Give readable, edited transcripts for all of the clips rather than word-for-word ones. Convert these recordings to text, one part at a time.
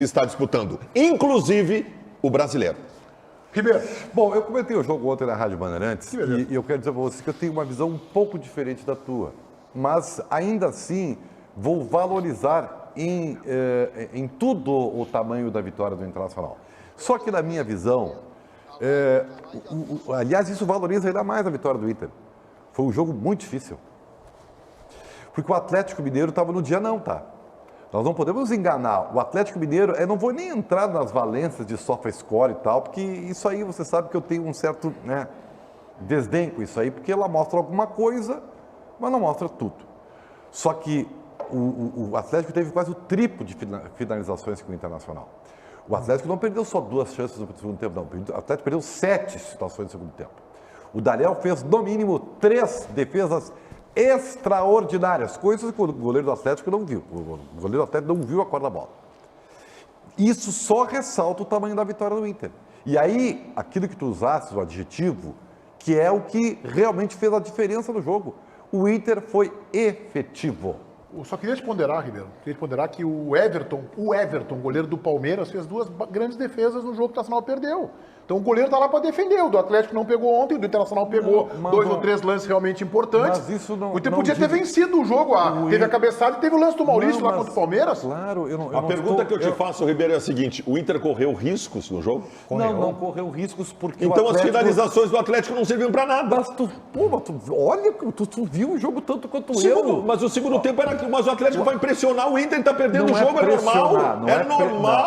está disputando, inclusive o brasileiro. Ribeiro. Bom, eu comentei o jogo ontem na Rádio Bandeirantes e eu quero dizer para você que eu tenho uma visão um pouco diferente da tua. Mas, ainda assim, vou valorizar em tudo o tamanho da vitória do Internacional. Só que, na minha visão, aliás, isso valoriza ainda mais a vitória do Inter. Foi um jogo muito difícil. Porque o Atlético Mineiro estava no dia não, tá? Nós não podemos nos enganar. O Atlético Mineiro, eu não vou nem entrar nas valências de SofaScore e tal, porque isso aí você sabe que eu tenho um certo desdém com isso aí, porque ela mostra alguma coisa, mas não mostra tudo. Só que o Atlético teve quase o triplo de finalizações que o Internacional. O Atlético não perdeu só 2 chances no segundo tempo, não. O Atlético perdeu 7 situações no segundo tempo. O Daniel fez, no mínimo, 3 defesas extraordinárias, coisas que o goleiro do Atlético não viu. O goleiro do Atlético não viu a cor da bola. Isso só ressalta o tamanho da vitória do Inter. E aí, aquilo que tu usaste, o adjetivo, que é o que realmente fez a diferença no jogo. O Inter foi efetivo. Eu só queria te ponderar, Ribeiro. Queria te ponderar que o Everton, goleiro do Palmeiras, fez 2 grandes defesas no jogo que o Internacional perdeu. Então o goleiro tá lá para defender. O do Atlético não pegou ontem, o do Internacional pegou 2 ou 3 lances realmente importantes. Mas isso não. O Inter podia ter vencido o jogo. Teve a cabeçada e teve o lance do Maurício lá contra o Palmeiras. Claro, A pergunta que eu te faço, Ribeiro, é a seguinte: o Inter correu riscos no jogo? Não correu riscos porque então o Atlético... as finalizações do Atlético não serviam para nada. Mas olha, tu viu o jogo tanto quanto eu. Mas o segundo tempo era que o Atlético vai pressionar o Inter, tá perdendo o jogo, é normal.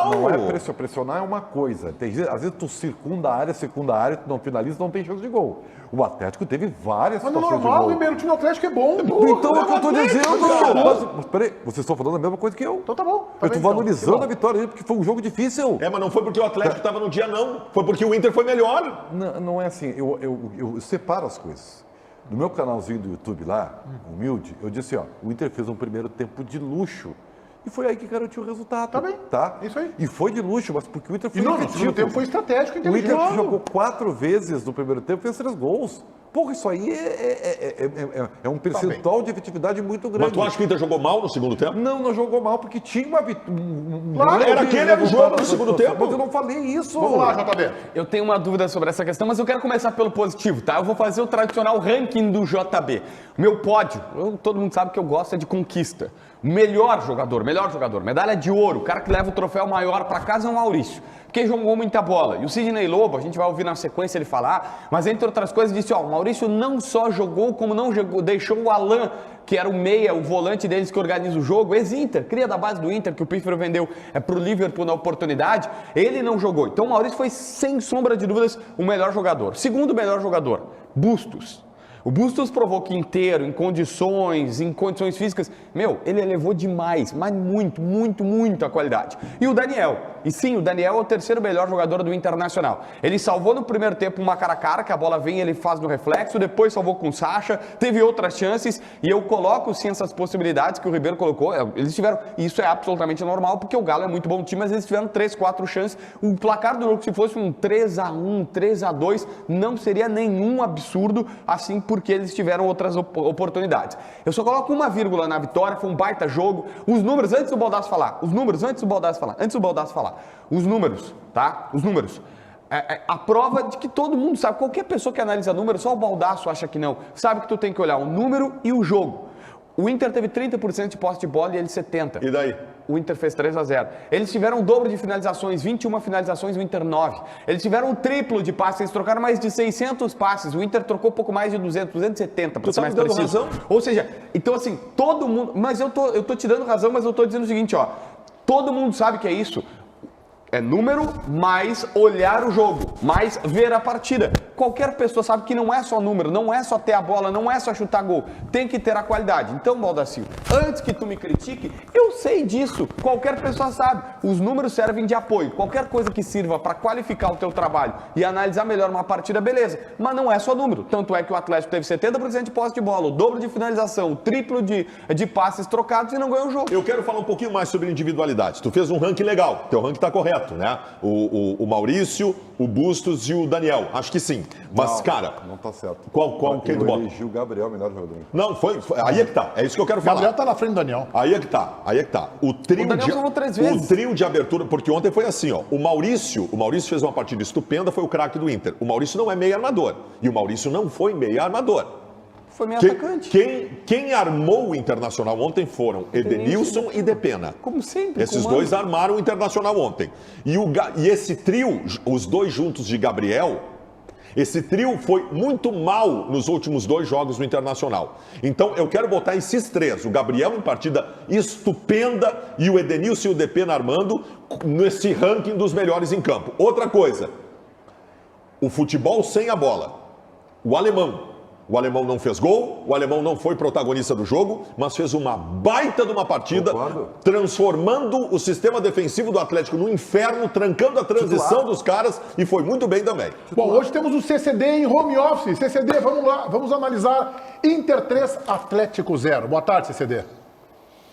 Não é pressionar é uma coisa. Às vezes tu circunda a área, tu não finaliza, não tem chance de gol. O Atlético teve várias mas situações normal, de gol. Ribeiro, o time do Atlético é bom. Então é o que eu tô dizendo, cara. Mas peraí, vocês estão falando a mesma coisa que eu. Então tá bom. Eu tô valorizando a vitória dele porque foi um jogo difícil. Mas não foi porque o Atlético estava no dia, não. Foi porque o Inter foi melhor. Não é assim, eu separo as coisas. No meu canalzinho do YouTube lá, humilde, eu disse, o Inter fez um primeiro tempo de luxo. E foi aí que garantiu o resultado. Tá bem. Tá? Isso aí. E foi de luxo, mas porque o Inter foi efetivo. O segundo tempo foi estratégico, inteligente. O Inter jogou 4 vezes no primeiro tempo e fez 3 gols. Porra, isso aí é um percentual de efetividade muito grande. Mas tu acha que o Inter jogou mal no segundo tempo? Não jogou mal, porque tinha uma vitória. Claro, era aquele jogo no segundo tempo. Mas eu não falei isso. Vamos lá, JB. Eu tenho uma dúvida sobre essa questão, mas eu quero começar pelo positivo, tá? Eu vou fazer o tradicional ranking do JB. Meu pódio, todo mundo sabe que eu gosto de conquista. Melhor jogador, medalha de ouro, o cara que leva o troféu maior para casa é o Maurício, porque jogou muita bola. E o Sidney Lobo, a gente vai ouvir na sequência ele falar, mas entre outras coisas disse, o Maurício não só jogou, como não jogou, deixou o Alan, que era o meia, o volante deles que organiza o jogo, ex-Inter, cria da base do Inter, que o Pífero vendeu pro Liverpool na oportunidade, ele não jogou. Então o Maurício foi, sem sombra de dúvidas, o melhor jogador. Segundo melhor jogador, Bustos. O Bustos provou que inteiro, em condições físicas, ele elevou demais, mas muito a qualidade. E o Daniel, e sim, o Daniel é o terceiro melhor jogador do Internacional. Ele salvou no primeiro tempo uma cara a cara, que a bola vem e ele faz no reflexo, depois salvou com o Sacha, teve outras chances, e eu coloco sim essas possibilidades que o Ribeiro colocou, eles tiveram, e isso é absolutamente normal, porque o Galo é muito bom time, mas eles tiveram 3, 4 chances, o placar do jogo, se fosse um 3-1, 3-2, não seria nenhum absurdo, assim, porque eles tiveram outras oportunidades. Eu só coloco uma vírgula na vitória, foi um baita jogo. Os números, antes do Baldasso falar, os números, tá? Os números. A prova de que todo mundo sabe, qualquer pessoa que analisa números, só o Baldasso acha que não, sabe que tu tem que olhar o número e o jogo. O Inter teve 30% de posse de bola e ele 70%. E daí? O Inter fez 3-0. Eles tiveram o dobro de finalizações, 21 finalizações, o Inter 9. Eles tiveram o triplo de passes, eles trocaram mais de 600 passes. O Inter trocou pouco mais de 270, para ser mais preciso. Razão? Ou seja, então assim, todo mundo... Mas eu tô te dando razão, mas eu tô dizendo o seguinte, todo mundo sabe que é isso. É número, mais olhar o jogo, mais ver a partida. Qualquer pessoa sabe que não é só número, não é só ter a bola, não é só chutar gol. Tem que ter a qualidade. Então, Baldassil, antes que tu me critique, eu sei disso. Qualquer pessoa sabe. Os números servem de apoio. Qualquer coisa que sirva para qualificar o teu trabalho e analisar melhor uma partida, beleza. Mas não é só número. Tanto é que o Atlético teve 70% de posse de bola, o dobro de finalização, o triplo de passes trocados e não ganhou o jogo. Eu quero falar um pouquinho mais sobre individualidade. Tu fez um ranking legal, teu ranking tá correto, né? O Maurício, o Bustos e o Daniel, acho que sim. Mas, cara, Não tá certo. quem tu Eu bota? elegi o Gabriel melhor jogador. Não, aí é que tá. É isso que eu quero falar. Gabriel tá na frente do Daniel. Aí é que tá. O trio, O Daniel jogou 3 vezes. O trio de abertura, porque ontem foi assim, ó. O Maurício fez uma partida estupenda, foi o craque do Inter. O Maurício não é meio armador. E o Maurício não foi meio armador. Foi meio atacante. Quem armou o Internacional ontem foram Edenilson e Depena. Como sempre. Esses dois armaram o Internacional ontem. E esse trio, os dois juntos de Gabriel, esse trio foi muito mal nos últimos 2 jogos do Internacional. Então eu quero botar esses 3. O Gabriel em partida estupenda e o Edenilson e o Depena armando nesse ranking dos melhores em campo. Outra coisa, o futebol sem a bola. O alemão não fez gol, o alemão não foi protagonista do jogo, mas fez uma baita de uma partida, transformando o sistema defensivo do Atlético no inferno, trancando a transição dos caras e foi muito bem também. Bom, hoje temos o CCD em home office. CCD, vamos lá, vamos analisar Inter 3, Atlético 0. Boa tarde, CCD.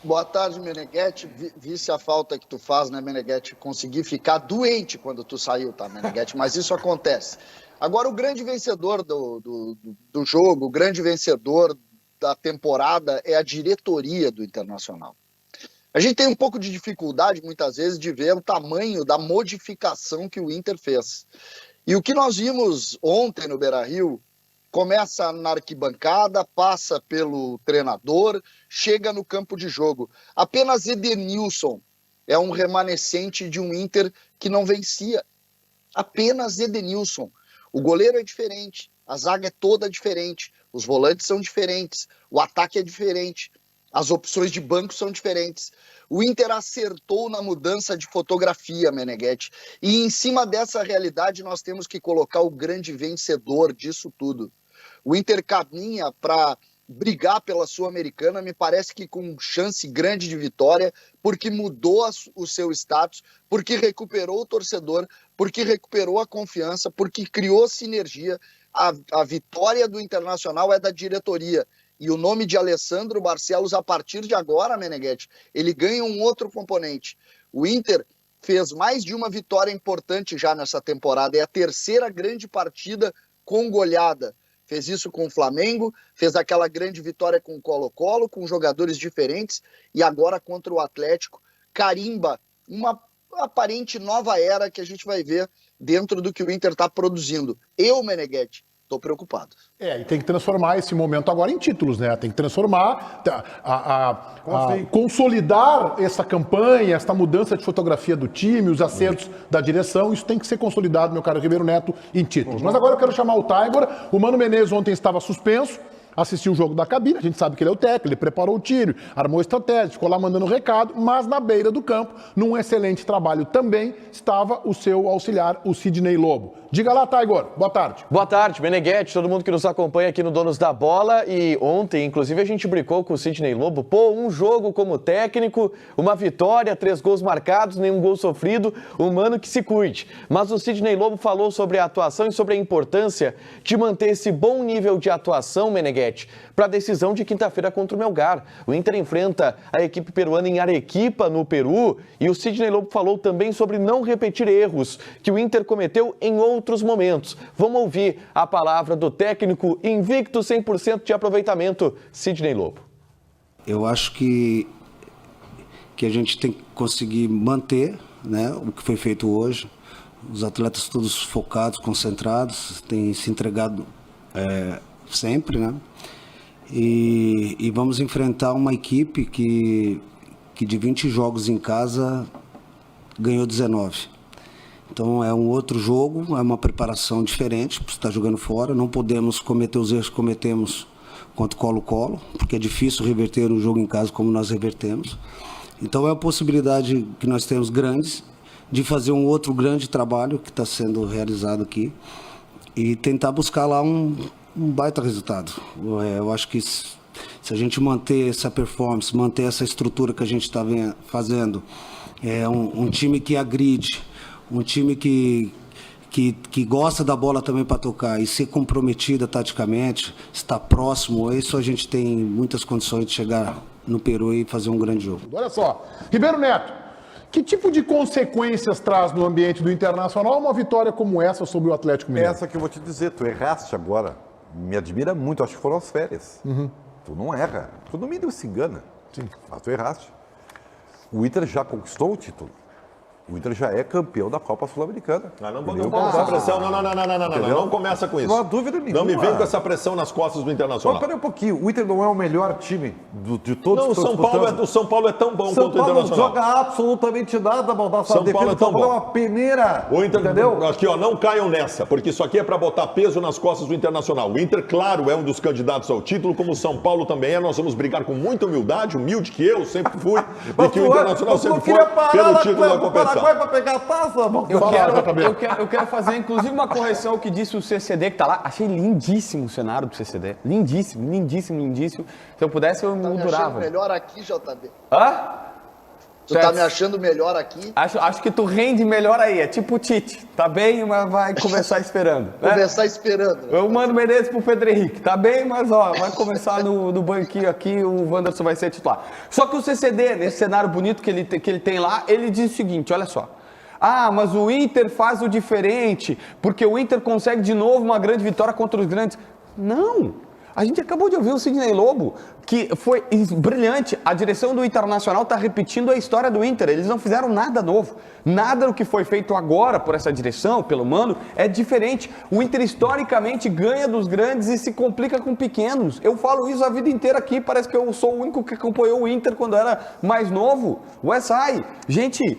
Boa tarde, Meneghetti. Visse a falta que tu faz, né, Meneghetti? Consegui ficar doente quando tu saiu, tá, Meneghetti? Mas isso acontece. Agora, o grande vencedor do jogo, o grande vencedor da temporada é a diretoria do Internacional. A gente tem um pouco de dificuldade, muitas vezes, de ver o tamanho da modificação que o Inter fez. E o que nós vimos ontem no Beira-Rio começa na arquibancada, passa pelo treinador, chega no campo de jogo. Apenas Edenilson é um remanescente de um Inter que não vencia. Apenas Edenilson. O goleiro é diferente, a zaga é toda diferente, os volantes são diferentes, o ataque é diferente, as opções de banco são diferentes. O Inter acertou na mudança de fotografia, Meneghetti, e em cima dessa realidade nós temos que colocar o grande vencedor disso tudo. O Inter caminha para brigar pela Sul-Americana, me parece que com chance grande de vitória, porque mudou o seu status, porque recuperou o torcedor, porque recuperou a confiança, porque criou sinergia. A vitória do Internacional é da diretoria. E o nome de Alessandro Barcelos, a partir de agora, Meneghetti, ele ganha um outro componente. O Inter fez mais de uma vitória importante já nessa temporada, é a 3ª grande partida com goleada. Fez isso com o Flamengo, fez aquela grande vitória com o Colo-Colo, com jogadores diferentes, e agora contra o Atlético, carimba uma aparente nova era que a gente vai ver dentro do que o Inter está produzindo. Eu, Meneghetti, estou preocupado. E tem que transformar esse momento agora em títulos, né? Tem que transformar, consolidar essa campanha, essa mudança de fotografia do time, os acertos da direção, isso tem que ser consolidado, meu caro Ribeiro Neto, em títulos. Mas agora eu quero chamar o Tiger. O Mano Menezes ontem estava suspenso, assistiu o jogo da cabine, a gente sabe que ele é o técnico, ele preparou o time, armou estratégia, ficou lá mandando recado, mas na beira do campo, num excelente trabalho também, estava o seu auxiliar, o Sidney Lobo. Diga lá, Tiger. Boa tarde. Boa tarde, Meneghetti, todo mundo que nos acompanha aqui no Donos da Bola. E ontem, inclusive, a gente brincou com o Sidney Lobo. Pô, um jogo como técnico, uma vitória, 3 gols marcados, nenhum gol sofrido, um mano que se cuide. Mas o Sidney Lobo falou sobre a atuação e sobre a importância de manter esse bom nível de atuação, Meneghetti, para a decisão de quinta-feira contra o Melgar. O Inter enfrenta a equipe peruana em Arequipa, no Peru, e o Sidney Lobo falou também sobre não repetir erros que o Inter cometeu em outros momentos. Vamos ouvir a palavra do técnico invicto 100% de aproveitamento, Sidney Lobo. Eu acho que a gente tem que conseguir manter, né, o que foi feito hoje. Os atletas todos focados, concentrados, têm se entregado sempre, né? E vamos enfrentar uma equipe que de 20 jogos em casa ganhou 19. Então é um outro jogo, é uma preparação diferente, porque você está jogando fora. Não podemos cometer os erros que cometemos contra o Colo-Colo, porque é difícil reverter um jogo em casa como nós revertemos. Então é a possibilidade que nós temos grandes de fazer um outro grande trabalho que está sendo realizado aqui e tentar buscar lá um baita resultado. Eu acho que se a gente manter essa performance, manter essa estrutura que a gente está fazendo, um time que agride, um time que gosta da bola também para tocar e ser comprometida taticamente, estar próximo, isso a gente tem muitas condições de chegar no Peru e fazer um grande jogo. Olha só, Ribeiro Neto, Que tipo de consequências traz no ambiente do Internacional uma vitória como essa sobre o Atlético Mineiro? Essa que eu vou te dizer, tu erraste agora. Me admira muito, acho que foram as férias. Tu não erra, tu no mínimo se engana. Sim. Mas tu erraste. O Inter já conquistou o título. O Inter já é campeão da Copa Sul-Americana. Não põe essa pressão, não começa com isso. Não há dúvida nenhuma. Não me vem com essa pressão nas costas do Internacional. Mas peraí um pouquinho, o Inter não é o melhor time de todos Não, que estão disputando. o São Paulo é tão bom São quanto o Paulo não Internacional. joga absolutamente nada, Baldassar. São Paulo é tão São Paulo é bom. uma peneira, O Inter, entendeu? aqui, ó, não caiam nessa, porque isso aqui é para botar peso nas costas do Internacional. O Inter, claro, é um dos candidatos ao título, como o São Paulo também é. Nós vamos brigar com muita humildade, humilde que eu sempre fui, e que o Internacional sempre foi pelo título da competição. Paraguai para pegar a taça, Eu quero fazer, inclusive, uma correção ao que disse o CCD, que tá lá. Achei lindíssimo o cenário do CCD. Lindíssimo, lindíssimo, lindíssimo. Se eu pudesse, eu Tá me achando moldurava. melhor aqui, JB? Hã? Tu tá me achando melhor aqui? Acho que tu rende melhor aí. É tipo o Tite. Tá bem, mas vai começar esperando. Né? Começar esperando. Eu mando o Menezes pro Pedro Henrique. Tá bem, mas ó, vai começar no banquinho aqui, o Wanderson vai ser titular. Só que o CCD, nesse cenário bonito que ele tem lá, ele diz o seguinte, olha só. Ah, mas o Inter faz o diferente, porque o Inter consegue de novo uma grande vitória contra os grandes. Não! A gente acabou de ouvir o Sidney Lobo, que foi brilhante. A direção do Internacional está repetindo a história do Inter. Eles não fizeram nada novo. Nada do que foi feito agora por essa direção, pelo Mano, é diferente. O Inter historicamente ganha dos grandes e se complica com pequenos. Eu falo isso a vida inteira aqui. Parece que eu sou o único que acompanhou o Inter quando era mais novo. O SI. Gente...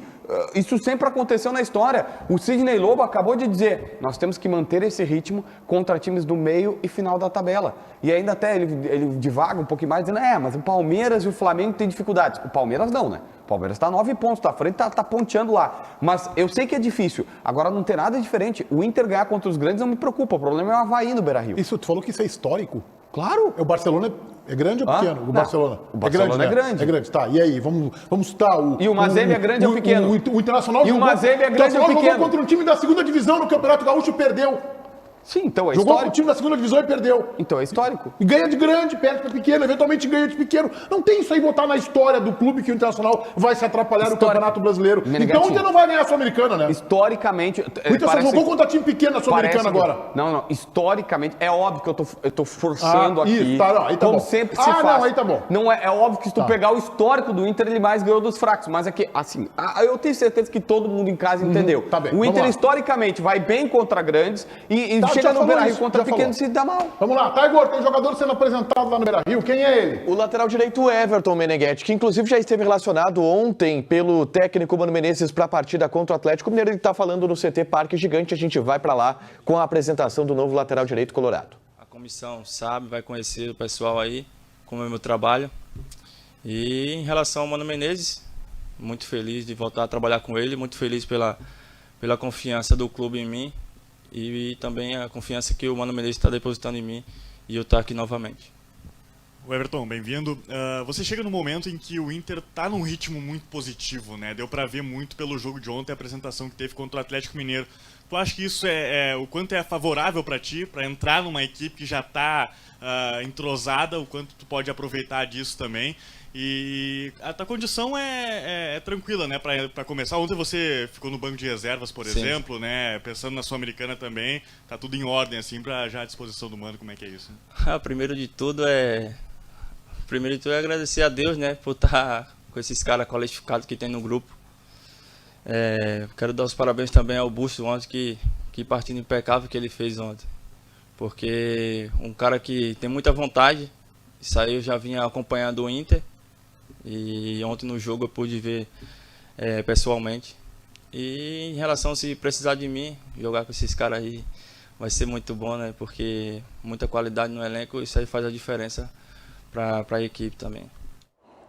Isso sempre aconteceu na história. O Sidney Lobo acabou de dizer, nós temos que manter esse ritmo contra times do meio e final da tabela. E ainda até ele divaga um pouquinho mais, dizendo, mas o Palmeiras e o Flamengo têm dificuldades. O Palmeiras não, né? O Palmeiras está 9 pontos, está à frente, tá ponteando lá. Mas eu sei que é difícil. Agora não tem nada diferente. O Inter ganhar contra os grandes não me preocupa. O problema é o Avaí no Beira-Rio. Isso, tu falou que isso é histórico? Claro. O Barcelona é grande ou pequeno? O Barcelona. O Barcelona é grande. É grande, tá. E aí, vamos citar o... E o Mazembe é grande ou pequeno? O Internacional E o Mazembe é grande ou pequeno? jogou contra um time da segunda divisão no Campeonato Gaúcho e perdeu. Sim, então é Jogou com o histórico. time da segunda divisão e perdeu. Então é histórico. E ganha de grande, perde para pequeno, eventualmente ganha de pequeno. Não tem isso aí botar na história do clube que o Internacional vai se atrapalhar no Campeonato Brasileiro. Então o Inter não vai ganhar a Sul-Americana, né? Historicamente... O Inter só jogou contra time pequeno na Sul-Americana agora. Não. Historicamente, é óbvio que eu tô forçando aqui. Isso, tá, não, aí tá como bom. sempre se faz. Não, aí tá bom. Não é óbvio que se tu pegar o histórico do Inter, ele mais ganhou dos fracos. Mas é que, assim, eu tenho certeza que todo mundo em casa entendeu. Tá bem, o Inter, vamos lá. historicamente, vai bem contra grandes e Tá, chega já no falou Beira-Rio isso, contra já pequenos e falou. se dá mal. Vamos lá, tá, Igor, tem jogador sendo apresentado lá no Beira-Rio. Quem é ele? O lateral direito Everton Meneghetti, que inclusive já esteve relacionado ontem pelo técnico Mano Menezes para a partida contra o Atlético Mineiro. Ele está falando no CT Parque Gigante. A gente vai para lá com a apresentação do novo lateral direito colorado. A comissão sabe, vai conhecer o pessoal aí, como é o meu trabalho. E em relação ao Mano Menezes, muito feliz de voltar a trabalhar com ele, muito feliz pela confiança do clube em mim e também a confiança que o Mano Menezes está depositando em mim e eu estar aqui novamente. O Everton, bem-vindo. Você chega no momento em que o Inter está num ritmo muito positivo, né? Deu para ver muito pelo jogo de ontem, a apresentação que teve contra o Atlético Mineiro. Tu acha que isso o quanto é favorável para ti, para entrar numa equipe que já está entrosada, o quanto tu pode aproveitar disso também? E a tua condição é tranquila, né? Para começar, ontem você ficou no banco de reservas, por Sim. exemplo, né? Pensando na Sul-Americana também, tá tudo em ordem, assim, para já à disposição do Mano, como é que é isso? Primeiro de tudo é agradecer a Deus, né, por estar com esses caras qualificados que tem no grupo. Quero dar os parabéns também ao Busto ontem, que partida impecável que ele fez ontem. Porque um cara que tem muita vontade, isso aí eu já vinha acompanhando o Inter, e ontem no jogo eu pude ver pessoalmente. E em relação a se precisar de mim, jogar com esses caras aí vai ser muito bom, né, porque muita qualidade no elenco, isso aí faz a diferença para a equipe também.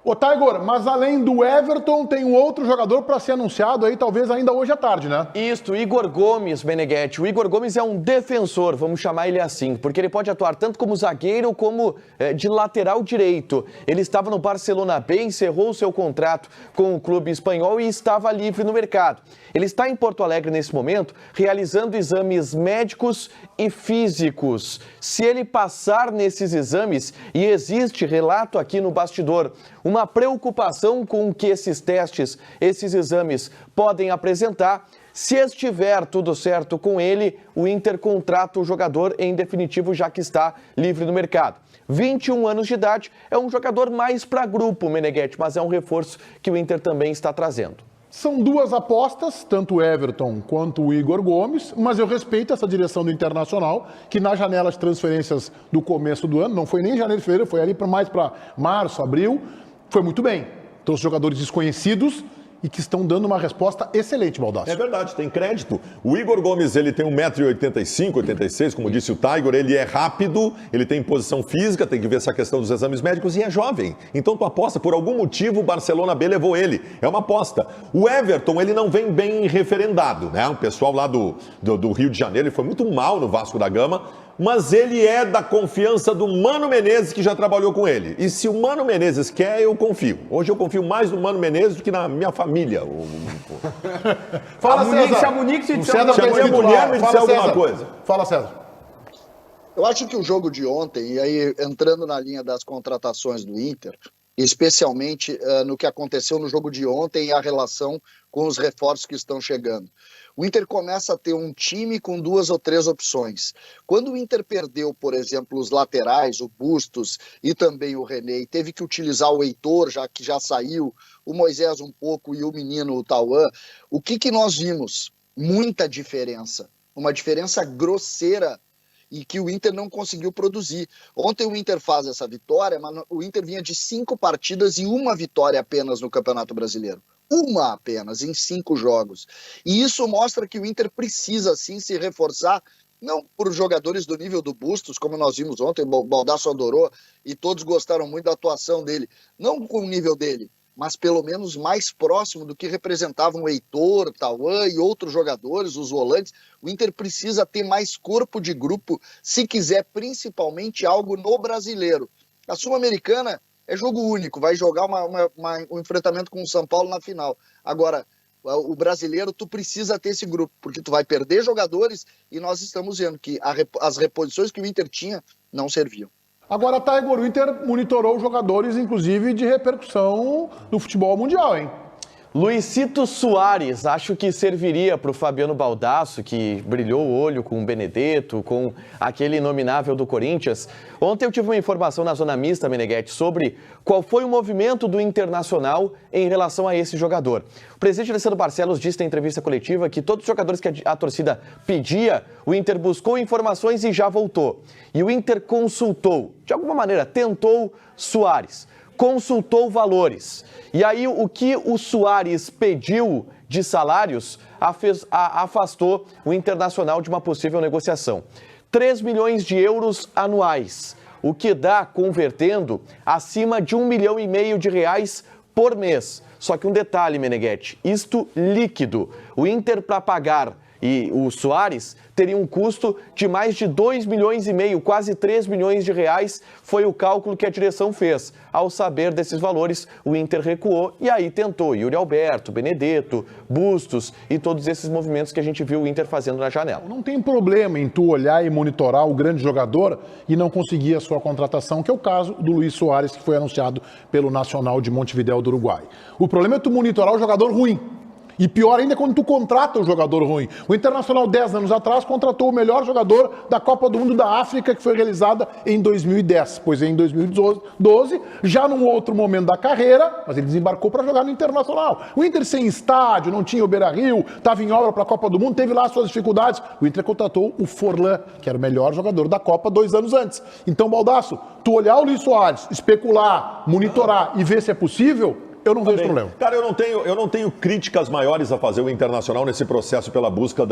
Ô, Taigor, mas além do Everton, tem um outro jogador para ser anunciado aí, talvez ainda hoje à tarde, né? Isso, Igor Gomes, Meneghetti. O Igor Gomes é um defensor, vamos chamar ele assim, porque ele pode atuar tanto como zagueiro como de lateral direito. Ele estava no Barcelona B, encerrou o seu contrato com o clube espanhol e estava livre no mercado. Ele está em Porto Alegre nesse momento, realizando exames médicos e físicos. Se ele passar nesses exames, e existe relato aqui no bastidor, uma preocupação com o que esses testes, esses exames podem apresentar. Se estiver tudo certo com ele, o Inter contrata o jogador em definitivo, já que está livre no mercado. 21 anos de idade, é um jogador mais para grupo, Meneghetti, mas é um reforço que o Inter também está trazendo. São duas apostas, tanto o Everton quanto o Igor Gomes, mas eu respeito essa direção do Internacional, que na janela de transferências do começo do ano, não foi nem janeiro e fevereiro, foi ali mais para março, abril, foi muito bem. Trouxe jogadores desconhecidos e que estão dando uma resposta excelente, Baldasso. É verdade, tem crédito. O Igor Gomes, ele tem 1,85m, 86m, como disse o Tiger, ele é rápido, ele tem posição física, tem que ver essa questão dos exames médicos e é jovem. Então tu aposta, por algum motivo o Barcelona B levou ele, é uma aposta. O Everton, ele não vem bem referendado, né? O pessoal lá do Rio de Janeiro, ele foi muito mal no Vasco da Gama, mas ele é da confiança do Mano Menezes, que já trabalhou com ele. E se o Mano Menezes quer, eu confio. Hoje eu confio mais no Mano Menezes do que na minha família. Fala, César. Se a Munique se disser César se a minha mulher me disser alguma coisa. Fala, César. Eu acho que o jogo de ontem, e aí entrando na linha das contratações do Inter, especialmente no que aconteceu no jogo de ontem e a relação com os reforços que estão chegando. O Inter começa a ter um time com 2 ou 3 opções. Quando o Inter perdeu, por exemplo, os laterais, o Bustos e também o René, e teve que utilizar o Heitor, já que já saiu, o Moisés um pouco e o menino, o Tauan, o que nós vimos? Muita diferença. Uma diferença grosseira e que o Inter não conseguiu produzir. Ontem o Inter faz essa vitória, mas o Inter vinha de 5 partidas e 1 vitória apenas no Campeonato Brasileiro. 1 apenas, em 5 jogos. E isso mostra que o Inter precisa, sim, se reforçar, não por jogadores do nível do Bustos, como nós vimos ontem, o Baldasso adorou, e todos gostaram muito da atuação dele. Não com o nível dele, mas pelo menos mais próximo do que representavam o Heitor, o Tauan e outros jogadores, os volantes. O Inter precisa ter mais corpo de grupo, se quiser principalmente algo no brasileiro. A Sul-Americana é jogo único, vai jogar um enfrentamento com o São Paulo na final. Agora, o brasileiro, tu precisa ter esse grupo, porque tu vai perder jogadores e nós estamos vendo que as reposições que o Inter tinha não serviam. Agora, Tiger, o Inter monitorou jogadores, inclusive, de repercussão do futebol mundial, hein? Luizito Soares, acho que serviria para o Fabiano Baldasso, que brilhou o olho com o Benedetto, com aquele inominável do Corinthians. Ontem eu tive uma informação na Zona Mista, Meneghetti, sobre qual foi o movimento do Internacional em relação a esse jogador. O presidente Alessandro Barcelos disse na entrevista coletiva que todos os jogadores que a torcida pedia, o Inter buscou informações e já voltou. E o Inter consultou, de alguma maneira, tentou Soares. Consultou valores. E aí o que o Soares pediu de salários afastou o Internacional de uma possível negociação. 3 milhões de euros anuais, o que dá, convertendo, acima de R$1,5 milhão por mês. Só que um detalhe, Meneghetti, isto líquido. O Inter, para pagar e o Soares, teria um custo de mais de 2,5 milhões, quase 3 milhões de reais, foi o cálculo que a direção fez. Ao saber desses valores, o Inter recuou e aí tentou Yuri Alberto, Benedetto, Bustos e todos esses movimentos que a gente viu o Inter fazendo na janela. Não tem problema em tu olhar e monitorar o grande jogador e não conseguir a sua contratação, que é o caso do Luiz Soares, que foi anunciado pelo Nacional de Montevidéu do Uruguai. O problema é tu monitorar o jogador ruim. E pior ainda é quando tu contrata um jogador ruim. O Internacional, 10 anos atrás, contratou o melhor jogador da Copa do Mundo da África, que foi realizada em 2010. Pois em 2012, já num outro momento da carreira, mas ele desembarcou para jogar no Internacional. O Inter sem estádio, não tinha o Beira-Rio, estava em obra para a Copa do Mundo, teve lá suas dificuldades. O Inter contratou o Forlan, que era o melhor jogador da Copa 2 anos antes. Então, Baldasso, tu olhar o Luiz Soares, especular, monitorar e ver se é possível, eu não vejo problema. Cara, eu não tenho críticas maiores a fazer o Internacional nesse processo pela busca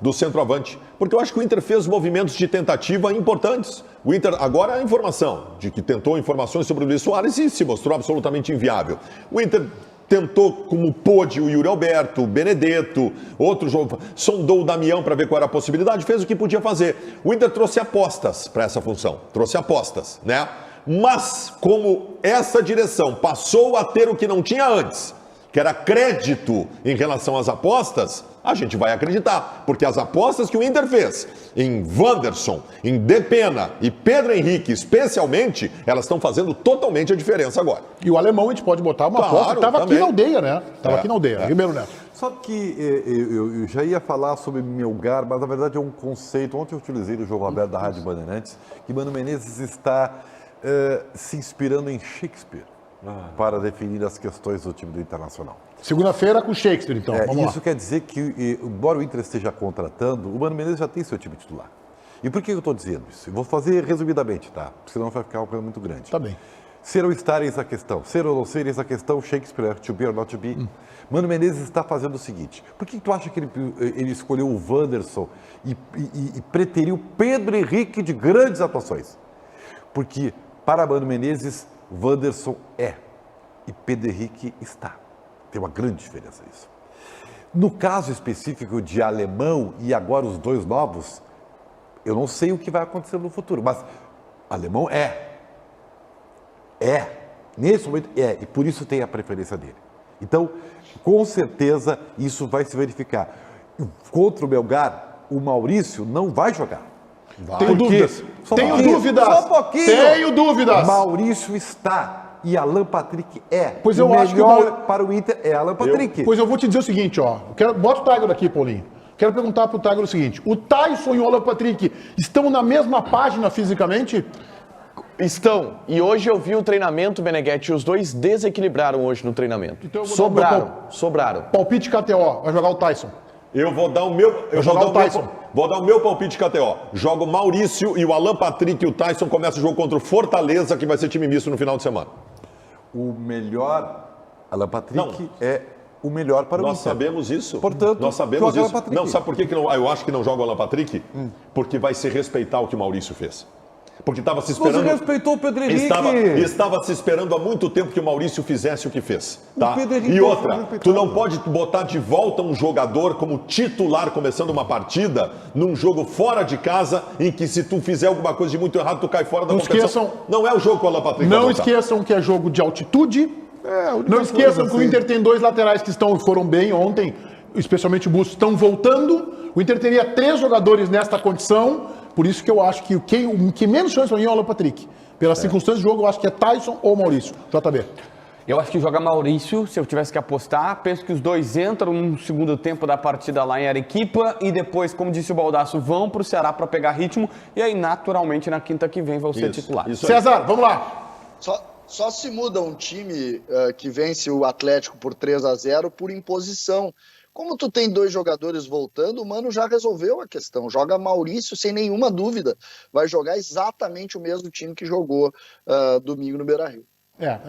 do centroavante. Porque eu acho que o Inter fez movimentos de tentativa importantes. O Inter, agora a informação de que tentou informações sobre o Luiz Soares e se mostrou absolutamente inviável. O Inter tentou como pôde o Yuri Alberto, o Benedetto, outro jogo, sondou o Damião para ver qual era a possibilidade, fez o que podia fazer. O Inter trouxe apostas para essa função, trouxe apostas, né? Mas, como essa direção passou a ter o que não tinha antes, que era crédito em relação às apostas, a gente vai acreditar. Porque as apostas que o Inter fez em Wanderson, em Depena e Pedro Henrique, especialmente, elas estão fazendo totalmente a diferença agora. E o alemão a gente pode botar uma aposta que estava aqui na aldeia, né? Estava aqui na aldeia, Ribeiro Neto. Sabe que eu já ia falar sobre Melgar, mas na verdade é um conceito. Ontem eu utilizei no Jogo Aberto da Rádio Bandeirantes que Mano Menezes está se inspirando em Shakespeare para definir as questões do time do Internacional. Segunda-feira com Shakespeare, então. Vamos isso lá. quer dizer que, embora o Inter esteja contratando, o Mano Menezes já tem seu time titular. E por que eu estou dizendo isso? Eu vou fazer resumidamente, tá? Porque senão vai ficar uma coisa muito grande. Tá bem. Ser ou estar, eis a questão. Ser ou não ser, eis a questão. Shakespeare, to be or not to be. Mano Menezes está fazendo o seguinte. Por que tu acha que ele escolheu o Wanderson e preteriu Pedro Henrique de grandes atuações? Porque, para Mano Menezes, Wanderson é e Pedro Henrique está. Tem uma grande diferença isso. No caso específico de Alemão e agora os dois novos, eu não sei o que vai acontecer no futuro, mas Alemão nesse momento e por isso tem a preferência dele. Então, com certeza, isso vai se verificar. Contra o Melgar, o Maurício não vai jogar. Tenho dúvidas. Tenho dúvidas. Maurício está. E Alan Patrick Pois eu acho que para o Inter é Alan Patrick. Pois eu vou te dizer o seguinte, ó. Bota o Tiger aqui, Paulinho. Quero perguntar pro Tiger o seguinte. O Tyson e o Alan Patrick estão na mesma página fisicamente? Estão. E hoje eu vi o treinamento, Meneghetti, e os dois desequilibraram hoje no treinamento. Então eu vou Sobraram. Palpite KTO, vai jogar o Tyson. Eu vou dar o meu. Vou dar o meu palpite KTO. Joga o Maurício e o Alan Patrick e o Tyson começa o jogo contra o Fortaleza, que vai ser time misto no final de semana. O melhor Alan Patrick é o melhor para o Inter. Nós sabemos isso. Portanto, nós sabemos joga isso. Alan Patrick. Não, sabe por que não, eu acho que não joga o Alan Patrick? Porque vai se respeitar o que o Maurício fez. Porque estava se esperando. Você respeitou o Pedro Henrique. Estava se esperando há muito tempo que o Maurício fizesse o que fez. Tá? E outra, tu não pode botar de volta um jogador como titular começando uma partida num jogo fora de casa em que se tu fizer alguma coisa de muito errado, tu cai fora da competição. Não é o jogo com o Alan Patrick. Não esqueçam que é jogo de altitude. Não esqueçam que o Inter tem dois laterais que foram bem ontem, especialmente o Bustos, estão voltando. O Inter teria 3 jogadores nesta condição. Por isso que eu acho que o que menos chance para mim é o Alan Patrick. Pelas circunstâncias do jogo, eu acho que é Tyson ou Maurício. JB. Eu acho que joga Maurício, se eu tivesse que apostar. Penso que os dois entram no segundo tempo da partida lá em Arequipa e depois, como disse o Baldasso, vão para o Ceará para pegar ritmo. E aí, naturalmente, na quinta que vem vão ser titulares. César, vamos lá. Só se muda um time que vence o Atlético por 3-0 por imposição. Como tu tem 2 jogadores voltando, o Mano já resolveu a questão. Joga Maurício sem nenhuma dúvida. Vai jogar exatamente o mesmo time que jogou domingo no Beira-Rio.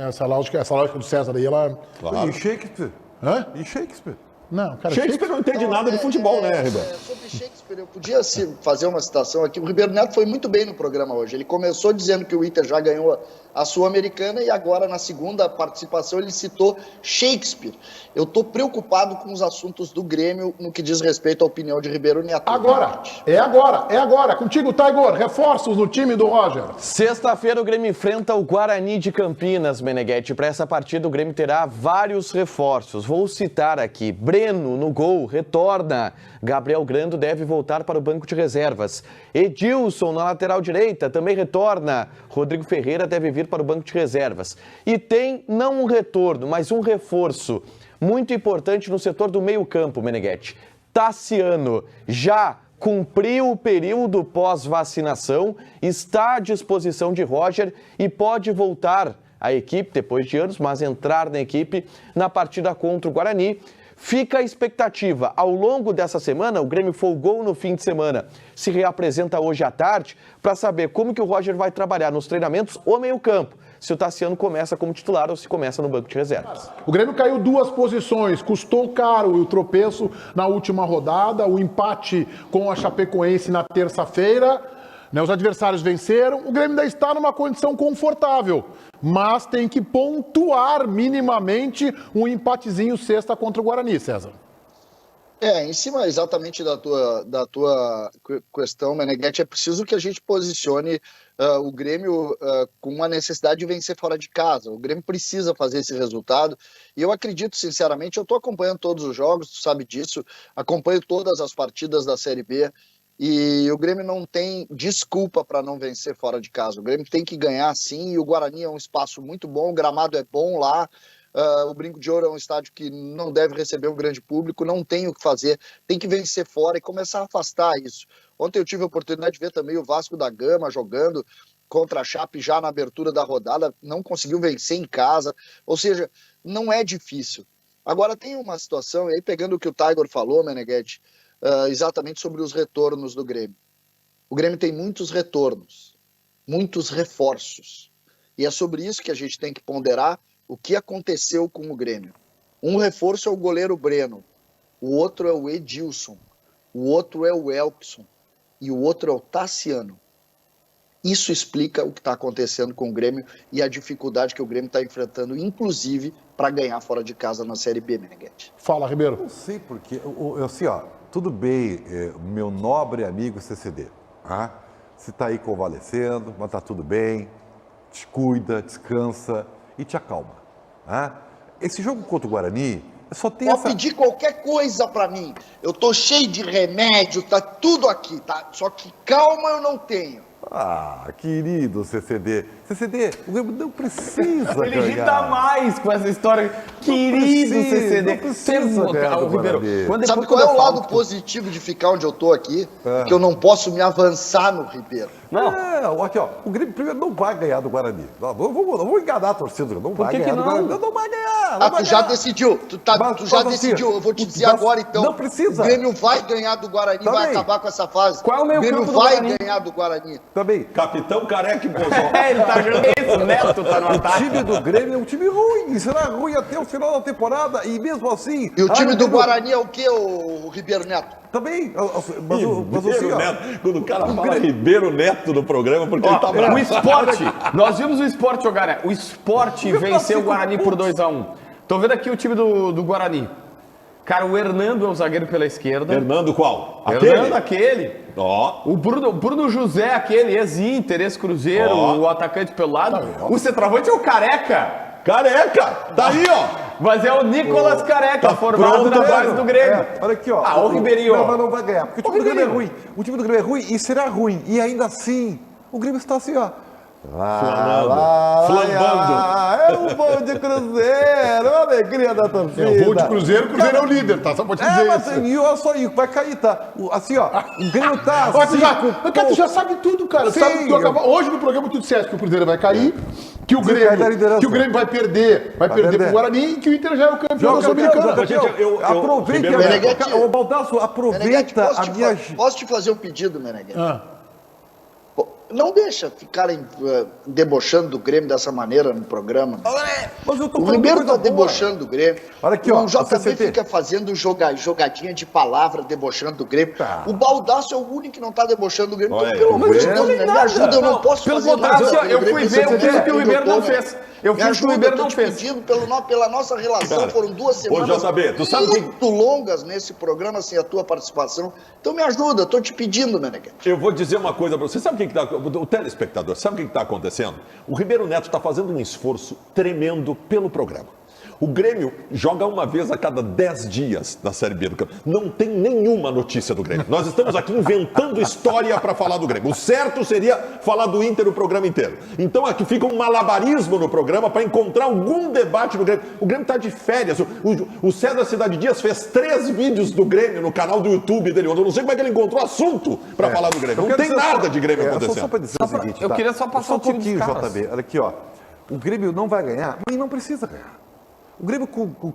Essa lógica do César aí, ela... Claro. E Shakespeare? Hã? E Shakespeare? Não, cara, Shakespeare não entende nada de futebol, né, Ribeiro? Sobre Shakespeare, eu podia fazer uma citação aqui. O Ribeiro Neto foi muito bem no programa hoje. Ele começou dizendo que o Inter já ganhou a Sul-Americana e agora, na segunda participação, ele citou Shakespeare. Eu estou preocupado com os assuntos do Grêmio no que diz respeito à opinião de Ribeiro Neto. É agora. Contigo, Tiger. Reforços no time do Roger. Sexta-feira o Grêmio enfrenta o Guarani de Campinas, Meneghetti. Para essa partida o Grêmio terá vários reforços. Vou citar aqui. Breno no gol, retorna. Gabriel Grando deve voltar para o banco de reservas. Edilson na lateral direita também retorna. Rodrigo Ferreira deve vir para o banco de reservas. E tem não um retorno, mas um reforço muito importante no setor do meio-campo, Meneghetti. Tassiano já cumpriu o período pós-vacinação, está à disposição de Roger e pode voltar à equipe depois de anos, mas entrar na equipe na partida contra o Guarani. Fica a expectativa. Ao longo dessa semana, o Grêmio folgou no fim de semana. Se reapresenta hoje à tarde para saber como que o Roger vai trabalhar nos treinamentos ou meio-campo. Se o Tassiano começa como titular ou se começa no banco de reservas. O Grêmio caiu 2 posições, custou caro o tropeço na última rodada, o empate com a Chapecoense na terça-feira. Os adversários venceram, o Grêmio ainda está numa condição confortável, mas tem que pontuar minimamente um empatezinho sexta contra o Guarani, César. Em cima exatamente da tua questão, Meneghetti, é preciso que a gente posicione o Grêmio com uma necessidade de vencer fora de casa. O Grêmio precisa fazer esse resultado e eu acredito, sinceramente, eu estou acompanhando todos os jogos, tu sabe disso, acompanho todas as partidas da Série B e o Grêmio não tem desculpa para não vencer fora de casa. O Grêmio tem que ganhar sim e o Guarani é um espaço muito bom, o gramado é bom lá. O Brinco de Ouro é um estádio que não deve receber um grande público, não tem o que fazer, tem que vencer fora e começar a afastar isso. Ontem eu tive a oportunidade de ver também o Vasco da Gama jogando contra a Chape já na abertura da rodada, não conseguiu vencer em casa, ou seja, não é difícil. Agora tem uma situação, e aí pegando o que o Tiger falou, Meneghetti, exatamente sobre os retornos do Grêmio. O Grêmio tem muitos retornos, muitos reforços, e é sobre isso que a gente tem que ponderar o que aconteceu com o Grêmio. Um reforço é o goleiro Breno, o outro é o Edilson, o outro é o Elkson e o outro é o Tassiano. Isso explica o que está acontecendo com o Grêmio e a dificuldade que o Grêmio está enfrentando, inclusive para ganhar fora de casa na Série B, Meneghetti. Fala, Ribeiro. Não sei porque, assim, tudo bem, meu nobre amigo CCD, você está aí convalescendo, mas está tudo bem, te cuida, descansa e te acalma. Esse jogo contra o Guarani só tem Pode pedir qualquer coisa para mim. Eu tô cheio de remédio, tá tudo aqui, tá? Só que calma eu não tenho. Querido CCD. CCD, o Grêmio não precisa Ele ganhar. irrita mais com essa história. Querido CCD. Não precisa ganhar do Ribeiro, Guarani. Sabe qual é o lado positivo de ficar onde eu tô aqui? Que eu não posso me avançar no Ribeiro. Não, aqui, o Grêmio primeiro não vai ganhar do Guarani. Não vou enganar a torcida, não vai ganhar do Guarani. Não vai ganhar. Tu já decidiu. Tu já decidiu. Eu vou te dizer agora, então. Não precisa. O Grêmio vai ganhar do Guarani, vai acabar com essa fase. Qual é o meio Grêmio campo do vai Guarani? ganhar do Guarani. Também. Capitão Careca e Bozão. Ele tá jogando isso, o Neto tá no O ataque. time do Grêmio é um time ruim. Será ruim até o final da temporada. E mesmo assim... E o time do Guarani é o quê, o Ribeiro Neto? Também. Mas Ribeiro Neto. Quando o cara fala Ribeiro Neto no programa, porque ele tá bravo. O esporte, nós vimos o esporte jogar, né? O esporte venceu o Guarani por 2-1. Tô vendo aqui o time do Guarani. Cara, o Hernando é o zagueiro pela esquerda. Hernando qual? Hernando, aquele. Ó. O Bruno José, aquele, ex-Inter, ex-Cruzeiro, o atacante pelo lado. O centroavante é o Careca. Careca! Tá aí, ó. Mas é o Nicolas Careca, Tá formado na base do Grêmio. Olha aqui, ó. O Ribeirinho. Não, mas não vai ganhar, porque o time do Grêmio é ruim. O time do Grêmio é ruim e será ruim. E ainda assim, o Grêmio está assim, ó. Flambando. É o voo de Cruzeiro, a alegria da torcida. O voo de Cruzeiro, o Cruzeiro é o líder, tá? Só pra te dizer Mas isso. e olha só aí, vai cair, tá? Assim, ó, o Grêmio tá Ó, assim. tu já sabe tudo, cara. Sim, Sabe que hoje no programa tu disseste que o Cruzeiro vai cair, que o Grêmio vai perder pro Guarani e que o Inter já é o campeão da Sul-Americana. Aproveita, Meneghetti, o Baldasso, Meneghetti, aproveita a minha... posso te fazer um pedido, Meneghetti? Não deixa ficarem debochando do Grêmio dessa maneira no programa. Mas eu tô O falando Ribeiro de tá coisa boa. debochando do Grêmio. Olha aqui, ó, o JB CCT. fica fazendo jogadinha de palavra, debochando do Grêmio. O Baldasso é o único que não tá debochando do Grêmio. Olha, Então, pelo amor de Grêmio Deus, me ajuda, eu não posso Pelo fazer contrário, nada. eu fui ver o que o Ribeiro não fez. Eu Me fiz o que o ajuda, Ribeiro eu tô não te fez. pedindo pela nossa relação, Cara, foram 2 semanas JB, tu sabe que- muito longas nesse programa sem a tua participação. Então me ajuda, eu tô te pedindo, Meneghetti. Eu vou dizer uma coisa pra você. Sabe o que tá... O telespectador, sabe o que tá acontecendo? O Ribeiro Neto tá fazendo um esforço tremendo pelo programa. O Grêmio joga uma vez a cada 10 dias na Série B do campeonato. Não tem nenhuma notícia do Grêmio. Nós estamos aqui inventando história para falar do Grêmio. O certo seria falar do Inter o programa inteiro. Então aqui fica um malabarismo no programa para encontrar algum debate do Grêmio. O Grêmio está de férias. O César Cidade Dias fez 3 vídeos do Grêmio no canal do YouTube dele. Eu não sei como é que ele encontrou assunto para falar do Grêmio. Não tem nada de Grêmio acontecendo. Só para dizer o seguinte, eu tá? queria só passar Só o time dos pouquinho, caras. JB. Olha aqui, ó. O Grêmio não vai ganhar, mas não precisa ganhar. O Grêmio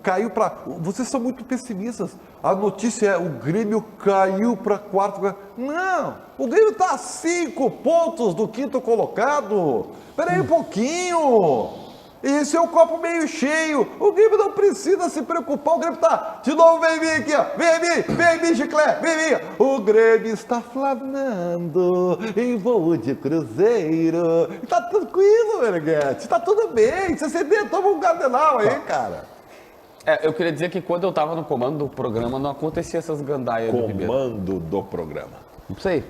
caiu para... Vocês são muito pessimistas. A notícia é o Grêmio caiu para 4º lugar. Não! O Grêmio está a 5 pontos do 5º colocado. Espera aí um pouquinho. Esse é o copo meio cheio. O Grêmio não precisa se preocupar. O Grêmio está... De novo, vem vir aqui, ó. Vem vir, Chiclé. Vem vir. O Grêmio está flanando em voo de cruzeiro. Está tranquilo, Meneghetti. Está tudo bem. CCD, toma um cardenal aí, cara. Eu queria dizer que quando eu tava no comando do programa, não acontecia essas gandaias do Ribeiro. Comando do programa. Não sei.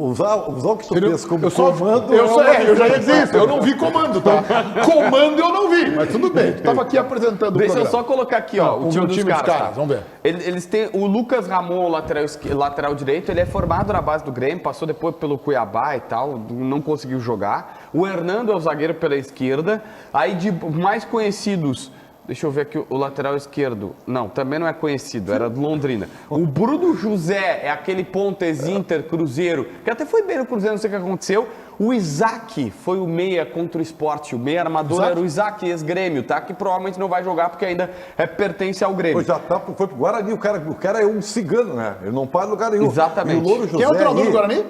Usar o que tu fez como comando... Eu já ia dizer isso, eu não vi comando, tá? Comando eu não vi, mas tudo bem. Tu estava aqui apresentando o Deixa eu programa. só colocar aqui, ó, o time dos caras. Tá? Vamos ver. Eles têm o Lucas Ramon, lateral direito, ele é formado na base do Grêmio, passou depois pelo Cuiabá e tal, não conseguiu jogar. O Hernando é o zagueiro pela esquerda. Aí de mais conhecidos... Deixa eu ver aqui o lateral esquerdo. Não, também não é conhecido, era do Londrina. O Bruno José é aquele ponta ex-Inter, Cruzeiro, que até foi bem no Cruzeiro, não sei o que aconteceu. O Isaac foi o meia contra o Sport. O meia armador era o Isaac, ex-Grêmio, tá? Que provavelmente não vai jogar porque ainda pertence ao Grêmio. Já tá, foi pro Guarani, o cara é um cigano, né? Ele não para em lugar nenhum. Exatamente. E o Louro José, Quem é o treinador do Guarani?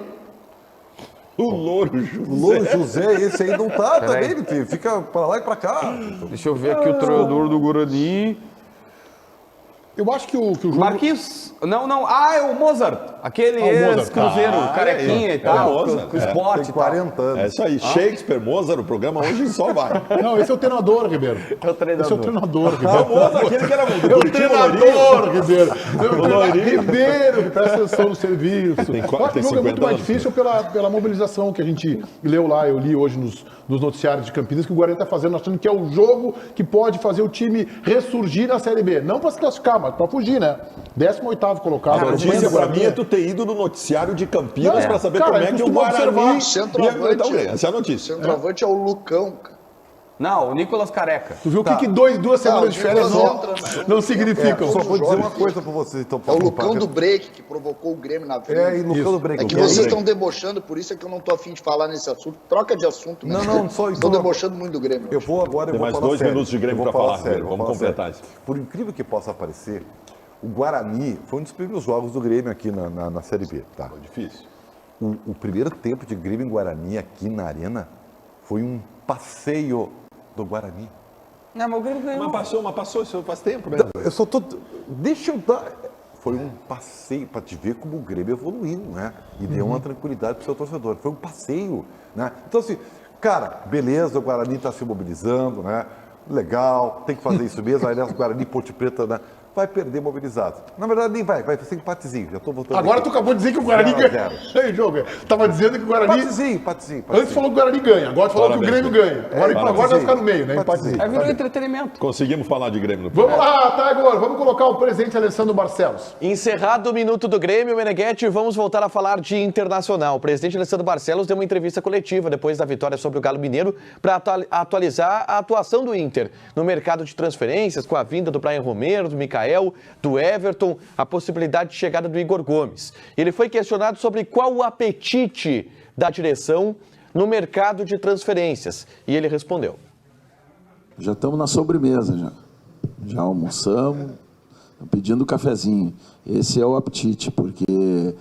O Louro José. O Louro José, esse aí não tá também, ele fica pra lá e pra cá. Deixa eu ver aqui o treinador do Guarani. Eu acho que o jogo... Marquinhos? Não. Ah, é o Mozart. Aquele ex-Cruzeiro, carequinha e tal. Mozart. Com esporte Tem e tal. 40 anos. É isso aí, Shakespeare, Mozart, o programa hoje só vai. Não, esse é o treinador, Ribeiro. É o treinador. Esse é o treinador, O Ribeiro. Mozart, aquele que era É o Curitiba, Lourinho. treinador, Ribeiro. Lourinho. Ribeiro, que presta atenção no serviço. Tem Eu acho que o jogo é muito 50 mais anos. difícil pela mobilização que a gente leu lá, eu li hoje nos noticiários de Campinas, que o Guarani está fazendo, achando que é o jogo que pode fazer o time ressurgir na Série B. Não para se classificar, mas para fugir, né? 18º colocado. A notícia pra mim é tu ter ido no noticiário de Campinas pra saber como é que o costuma Guarani observar. ia enfrentar o Grêmio. Essa é a notícia. Centroavante é o Lucão, cara. Não, o Nicolas Careca. Tu viu o que duas semanas de férias não significam? Só vou dizer uma coisa pra vocês, então. É o Lucão do break que provocou o Grêmio na vida. E Lucão do Break. É que vocês estão debochando, por isso é que eu não tô afim de falar nesse assunto. Troca de assunto, né? Não, só isso. Estou debochando muito do Grêmio. Eu vou agora, Tem eu vou mais falar 2 sério. minutos de Grêmio Eu vou pra falar, sério, Vamos vou falar completar sério. isso. Por incrível que possa parecer, o Guarani foi um dos primeiros jogos do Grêmio aqui na Série B. Tá? Foi difícil. O primeiro tempo de Grêmio em Guarani aqui na Arena foi um passeio do Guarani. Não, mas o Grêmio ganhou. Mas passou, isso faz tempo, né? Eu só tô... Deixa eu dar... Foi um passeio para te ver como o Grêmio evoluiu, né? E deu uma tranquilidade pro seu torcedor. Foi um passeio, né? Então, assim, cara, beleza, o Guarani está se mobilizando, né? Legal, tem que fazer isso mesmo. Aliás, o Guarani Ponte Preta, né? Vai perder mobilizado. Na verdade, nem vai ser empatezinho. Já estou voltando. Agora tu acabou de dizer que o Guarani 0 a ganha. 0. Ei, jogo. Tava dizendo que o Guarani... Empatezinho. Antes falou que o Guarani ganha, agora falou que o Parabéns, Grêmio ganha. Agora vai ficar no meio, né? Empatezinho. Empatezinho. Aí virou entretenimento. Conseguimos falar de Grêmio no Vamos lá, tá agora. Vamos colocar o presidente Alessandro Barcelos. Encerrado o minuto do Grêmio, Meneghetti, vamos voltar a falar de Internacional. O presidente Alessandro Barcelos deu uma entrevista coletiva depois da vitória sobre o Galo Mineiro para atualizar a atuação do Inter no mercado de transferências, com a vinda do Brian Romero, do Mikael, do Everton, a possibilidade de chegada do Igor Gomes. Ele foi questionado sobre qual o apetite da direção no mercado de transferências e ele respondeu. Já estamos na sobremesa, já almoçamos, pedindo cafezinho. Esse é o apetite, porque